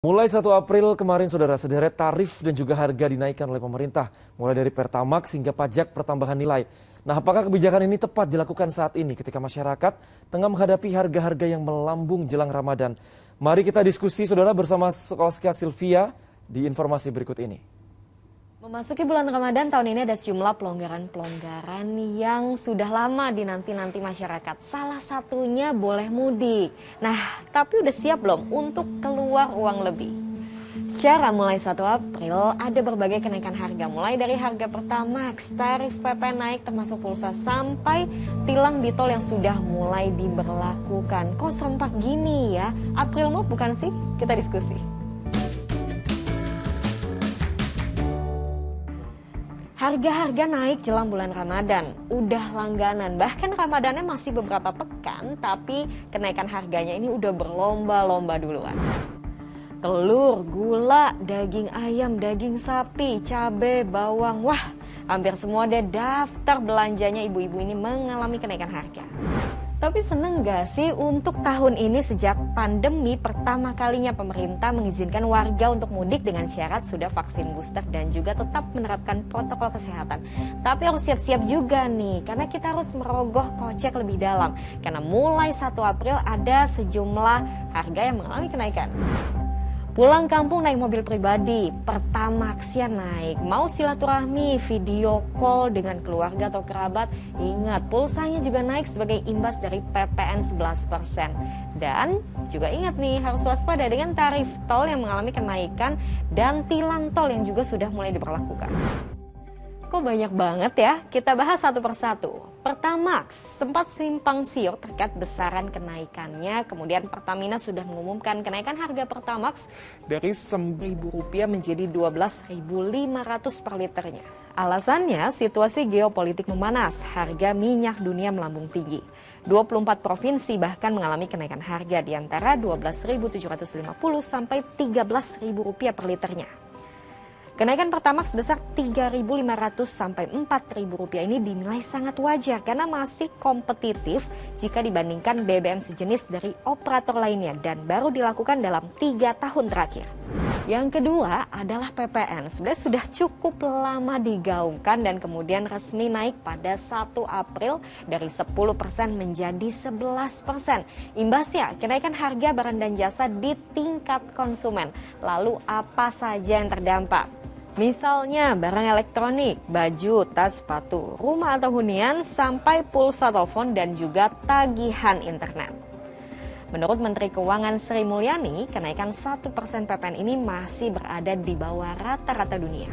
Mulai 1 April kemarin, saudara, sederet tarif dan juga harga dinaikkan oleh pemerintah, mulai dari Pertamax hingga pajak pertambahan nilai. Nah, apakah kebijakan ini tepat dilakukan saat ini ketika masyarakat tengah menghadapi harga-harga yang melambung jelang Ramadan? Mari kita diskusi, saudara, bersama Skolaskia Sylvia di informasi berikut ini. Memasuki bulan Ramadan tahun ini ada sejumlah pelonggaran-pelonggaran yang sudah lama dinanti-nanti masyarakat. Salah satunya boleh mudik. Nah, tapi udah siap belum untuk keluar uang lebih? Secara mulai 1 April ada berbagai kenaikan harga. Mulai dari harga Pertamax, tarif PP naik termasuk pulsa sampai tilang di tol yang sudah mulai diberlakukan. Kok serempak gini ya? April Mop bukan sih? Kita diskusi. Harga-harga naik jelang bulan Ramadan, udah langganan. Bahkan Ramadannya masih beberapa pekan, tapi kenaikan harganya ini udah berlomba-lomba duluan. Telur, gula, daging ayam, daging sapi, cabai, bawang. Wah, hampir semua deh daftar belanjanya ibu-ibu ini mengalami kenaikan harga. Tapi seneng gak sih untuk tahun ini sejak pandemi pertama kalinya pemerintah mengizinkan warga untuk mudik dengan syarat sudah vaksin booster dan juga tetap menerapkan protokol kesehatan. Tapi harus siap-siap juga nih, karena kita harus merogoh kocek lebih dalam. Karena mulai 1 April ada sejumlah harga yang mengalami kenaikan. Pulang kampung naik mobil pribadi, Pertamaxnya naik. Mau silaturahmi, video call dengan keluarga atau kerabat, ingat pulsanya juga naik sebagai imbas dari PPN 11%. Dan juga ingat nih, harus waspada dengan tarif tol yang mengalami kenaikan dan tilang tol yang juga sudah mulai diberlakukan. Kok banyak banget ya? Kita bahas satu persatu. Pertamax sempat simpang siur terkait besaran kenaikannya. Kemudian Pertamina sudah mengumumkan kenaikan harga Pertamax dari Rp9.000 menjadi Rp12.500 per liternya. Alasannya situasi geopolitik memanas, harga minyak dunia melambung tinggi. 24 provinsi bahkan mengalami kenaikan harga di antara Rp12.750 sampai Rp13.000 per liternya. Kenaikan Pertamax sebesar Rp3.500 sampai Rp4.000 ini dinilai sangat wajar karena masih kompetitif jika dibandingkan BBM sejenis dari operator lainnya dan baru dilakukan dalam 3 tahun terakhir. Yang kedua adalah PPN. Sebenarnya sudah cukup lama digaungkan dan kemudian resmi naik pada 1 April dari 10% menjadi 11%. Imbasnya kenaikan harga barang dan jasa di tingkat konsumen. Lalu apa saja yang terdampak? Misalnya barang elektronik, baju, tas, sepatu, rumah atau hunian, sampai pulsa telepon dan juga tagihan internet. Menurut Menteri Keuangan Sri Mulyani, kenaikan 1% PPN ini masih berada di bawah rata-rata dunia.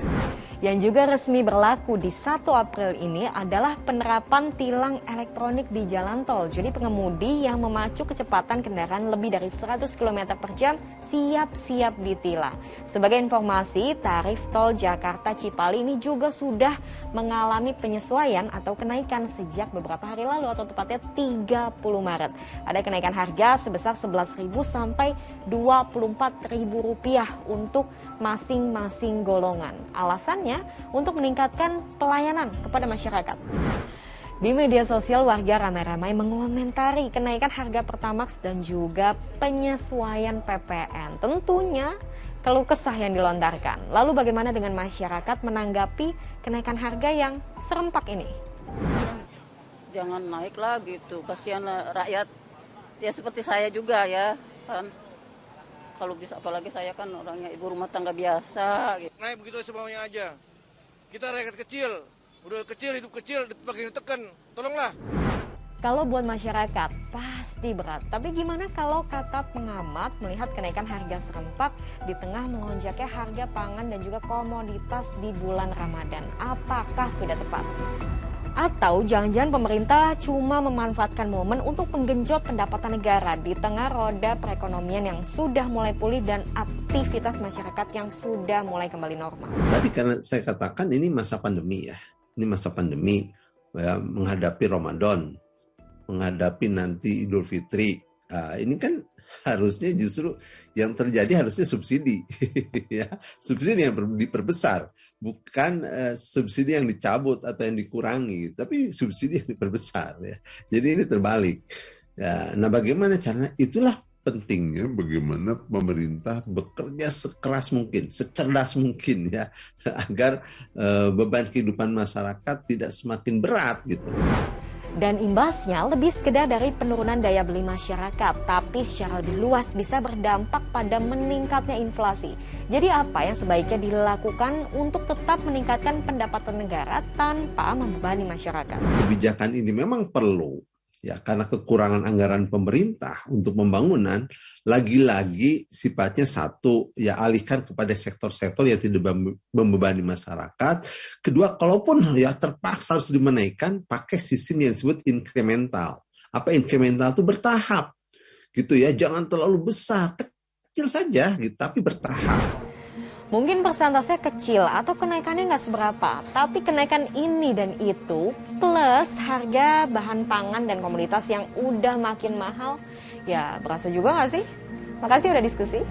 Yang juga resmi berlaku di 1 April ini adalah penerapan tilang elektronik di jalan tol. Jadi pengemudi yang memacu kecepatan kendaraan lebih dari 100 km per jam siap-siap ditilang. Sebagai informasi, tarif tol Jakarta Cipali ini juga sudah mengalami penyesuaian atau kenaikan sejak beberapa hari lalu atau tepatnya 30 Maret. Ada kenaikan harga sebesar Rp11.000 sampai Rp24.000 untuk masing-masing golongan. Alasannya untuk meningkatkan pelayanan kepada masyarakat. Di media sosial warga ramai-ramai mengomentari kenaikan harga Pertamax dan juga penyesuaian PPN. Tentunya keluh kesah yang dilontarkan. Lalu bagaimana dengan masyarakat menanggapi kenaikan harga yang serempak ini? Jangan naik lah gitu, kasihan rakyat. Ya seperti saya juga ya kan. Kalau bisa, apalagi saya kan orangnya ibu rumah tangga biasa gitu. Naik begitu semaunya aja. Kita rakyat kecil, udah kecil, hidup kecil, makin ditekan. Tolonglah. Kalau buat masyarakat pasti berat. Tapi gimana kalau kata pengamat melihat kenaikan harga serempak di tengah melonjaknya harga pangan dan juga komoditas di bulan Ramadan? Apakah sudah tepat? Atau jangan-jangan pemerintah cuma memanfaatkan momen untuk menggenjot pendapatan negara di tengah roda perekonomian yang sudah mulai pulih dan aktivitas masyarakat yang sudah mulai kembali normal. Tadi karena saya katakan ini masa pandemi ya. Ini masa pandemi ya, menghadapi Ramadan, menghadapi nanti Idul Fitri. Nah, ini kan harusnya justru yang terjadi harusnya subsidi. Ya, subsidi yang diperbesar. Bukan subsidi yang dicabut atau yang dikurangi, tapi subsidi yang diperbesar ya. Jadi ini terbalik. Ya, nah bagaimana caranya? Itulah pentingnya bagaimana pemerintah bekerja sekeras mungkin, secerdas mungkin ya, agar beban kehidupan masyarakat tidak semakin berat gitu. Dan imbasnya lebih sekedar dari penurunan daya beli masyarakat, tapi secara lebih luas bisa berdampak pada meningkatnya inflasi. Jadi apa yang sebaiknya dilakukan untuk tetap meningkatkan pendapatan negara tanpa membebani masyarakat? Kebijakan ini memang perlu, ya, karena kekurangan anggaran pemerintah untuk pembangunan, lagi-lagi sifatnya satu, ya alihkan kepada sektor-sektor yang tidak membebani masyarakat. Kedua, kalaupun ya terpaksa harus dimenaikkan, pakai sistem yang disebut incremental. Apa incremental itu? Bertahap, gitu ya, jangan terlalu besar, kecil saja, gitu, tapi bertahap. Mungkin persentase kecil atau kenaikannya nggak seberapa, tapi kenaikan ini dan itu plus harga bahan pangan dan komoditas yang udah makin mahal, ya berasa juga nggak sih? Makasih udah diskusi.